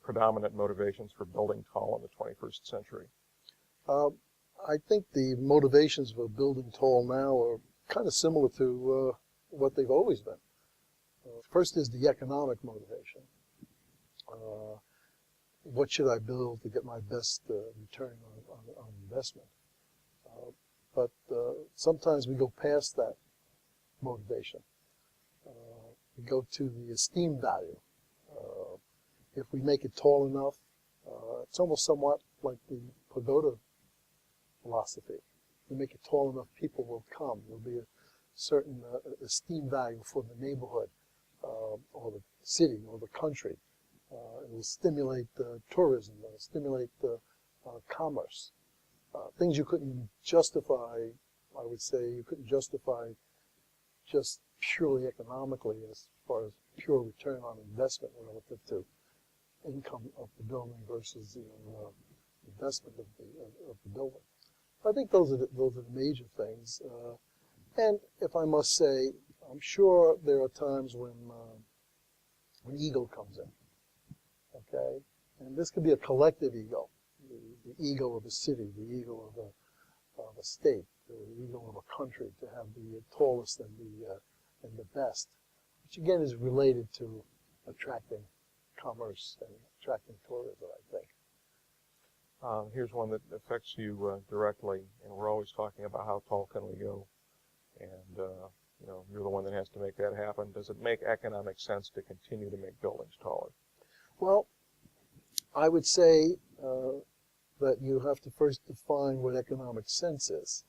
predominant motivations for building tall in the 21st century? I think the motivations for building tall now are kind of similar to what they've always been. First is the economic motivation. What should I build to get my best return on investment? But sometimes we go past that motivation. We go to the esteem value. If we make it tall enough, it's almost somewhat like the pagoda philosophy. If we make it tall enough, people will come. There'll be a certain esteem value for the neighborhood or the city or the country. It will stimulate tourism, it will stimulate commerce. Things you couldn't justify, I would say, you couldn't justify just purely economically as far as pure return on investment relative to income of the building versus the investment of the building. I think those are the major things. And if I must say, I'm sure there are times when ego comes in. Okay, and this could be a collective ego, the ego of a city, the ego of a state, the ego of a country to have the tallest and the best, which again is related to attracting commerce and attracting tourism, I think. Here's one that affects you directly, and we're always talking about how tall can we go, and you know, you're the one that has to make that happen. Does it make economic sense to continue to make buildings taller? Well, I would say that you have to first define what economic sense is.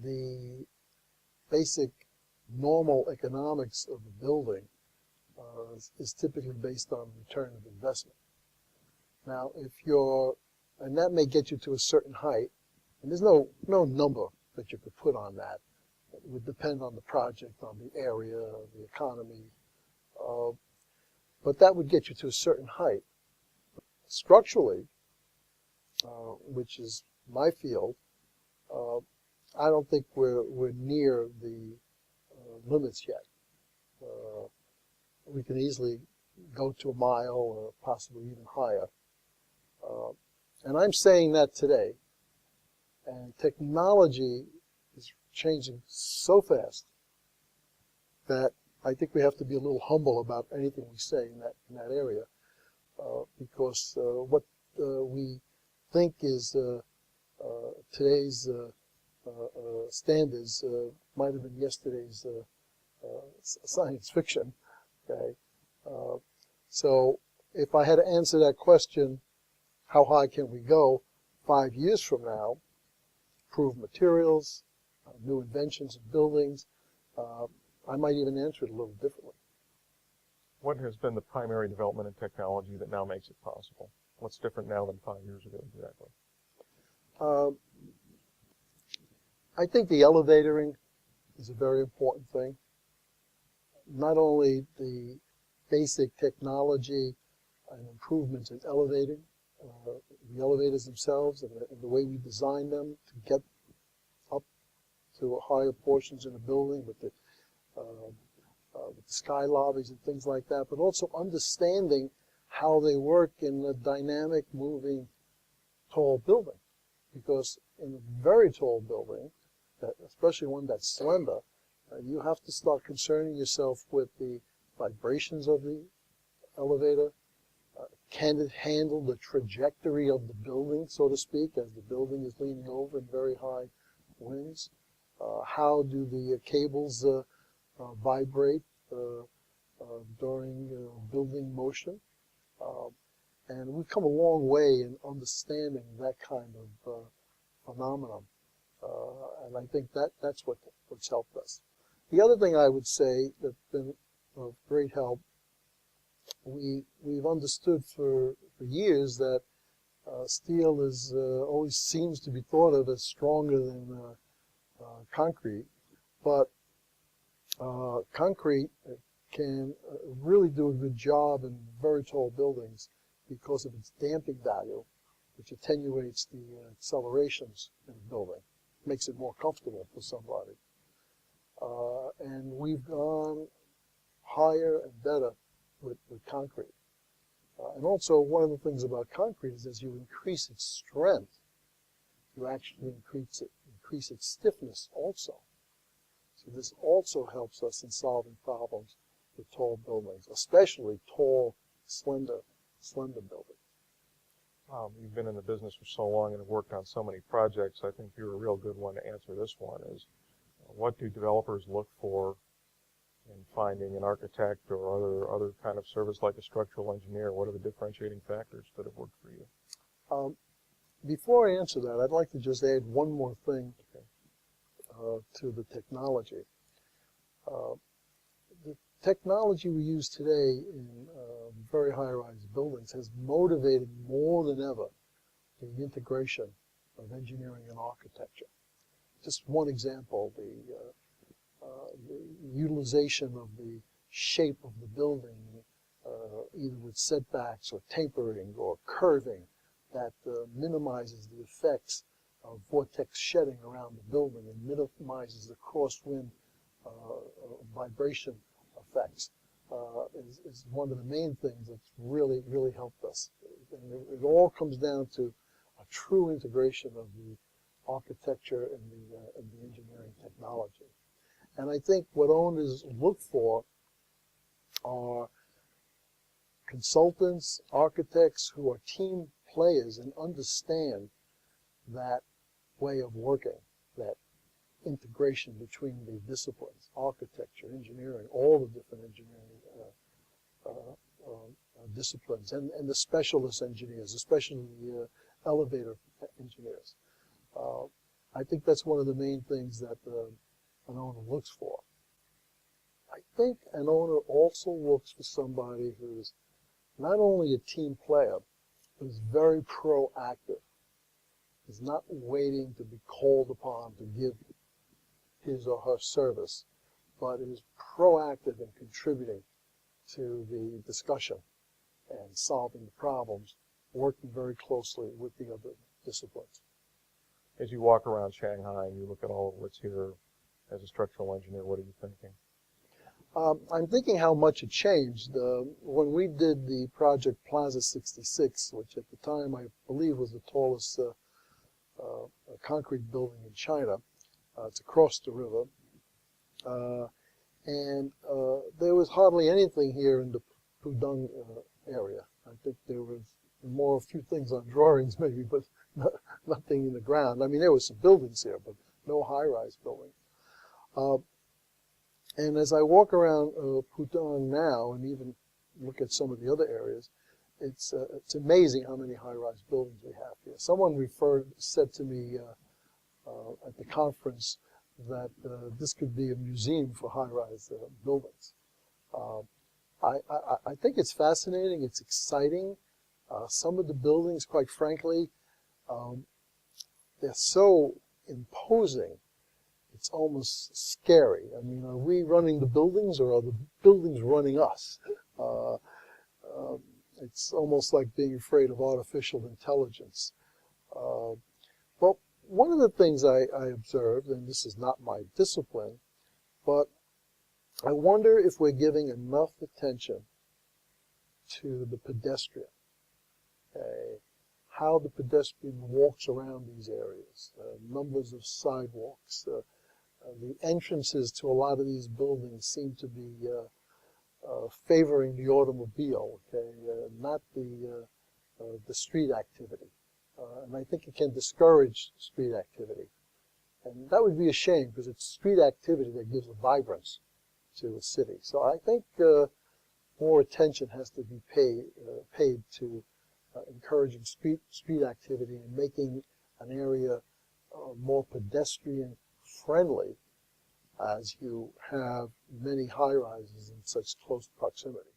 The basic normal economics of a building is typically based on return of investment. Now, if you're, and that may get you to a certain height, and there's no number that you could put on that. It would depend on the project, on the area, the economy. But that would get you to a certain height. Structurally, which is my field, I don't think we're near the limits yet. We can easily go to a mile or possibly even higher. And I'm saying that today. And technology is changing so fast that I think we have to be a little humble about anything we say in that area, because what we think is today's standards might have been yesterday's science fiction. Okay, so if I had to answer that question, how high can we go 5 years from now? Improved materials, new inventions in buildings. I might even answer it a little differently. What has been the primary development in technology that now makes it possible? What's different now than 5 years ago exactly? I think the elevatoring is a very important thing. Not only the basic technology and improvements in elevating, the elevators themselves and the way we design them to get up to higher portions in a building with the sky lobbies and things like that, but also understanding how they work in a dynamic, moving, tall building. Because in a very tall building, especially one that's slender, you have to start concerning yourself with the vibrations of the elevator. Can it handle the trajectory of the building, so to speak, as the building is leaning over in very high winds? How do the cables vibrate during building motion? And we've come a long way in understanding that kind of phenomenon. And I think that's what's helped us. The other thing I would say that's been of great help, we've understood for years that steel is always seems to be thought of as stronger than concrete, but concrete can really do a good job in very tall buildings because of its damping value, which attenuates the accelerations in the building, makes it more comfortable for somebody. And we've gone higher and better with concrete. And also, one of the things about concrete is as you increase its strength, you actually increase its stiffness also. So this also helps us in solving problems with tall buildings, especially tall, slender buildings. You've been in the business for so long and have worked on so many projects. I think you're a real good one to answer this one is, what do developers look for in finding an architect or other kind of service like a structural engineer? What are the differentiating factors that have worked for you? Before I answer that, I'd like to just add one more thing to the technology. The technology we use today in very high-rise buildings has motivated more than ever the integration of engineering and architecture. Just one example, the utilization of the shape of the building, either with setbacks or tapering or curving, that minimizes the effects of vortex shedding around the building and minimizes the crosswind vibration effects, is one of the main things that's really helped us. And it all comes down to a true integration of the architecture and the engineering technology. And I think what owners look for are consultants, architects who are team players and understand that way of working, that integration between the disciplines, architecture, engineering, all the different engineering disciplines, and the specialist engineers, especially the elevator engineers. I think that's one of the main things that an owner looks for. I think an owner also looks for somebody who's not only a team player, but is very proactive, is not waiting to be called upon to give his or her service, but is proactive in contributing to the discussion and solving the problems, working very closely with the other disciplines. As you walk around Shanghai and you look at all of what's here as a structural engineer, what are you thinking? I'm thinking how much it changed. When we did the project Plaza 66, which at the time I believe was the tallest concrete building in China, it's across the river, and there was hardly anything here in the Pudong area. I think there was a few things on drawings maybe, but nothing in the ground. I mean, there were some buildings here, but no high-rise building. And as I walk around Pudong now and even look at some of the other areas, it's amazing how many high-rise buildings we have here. Someone said to me at the conference that this could be a museum for high-rise buildings. I think it's fascinating. It's exciting. Some of the buildings, quite frankly, they're so imposing. It's almost scary. I mean, are we running the buildings or are the buildings running us? It's almost like being afraid of artificial intelligence. Well, one of the things I observed, and this is not my discipline, but I wonder if we're giving enough attention to the pedestrian, how the pedestrian walks around these areas, numbers of sidewalks. The entrances to a lot of these buildings seem to be favoring the automobile, not the street activity. And I think it can discourage street activity. And that would be a shame because it's street activity that gives a vibrance to a city. So I think more attention has to be paid to encouraging street activity and making an area more pedestrian friendly as you have many high rises in such close proximity.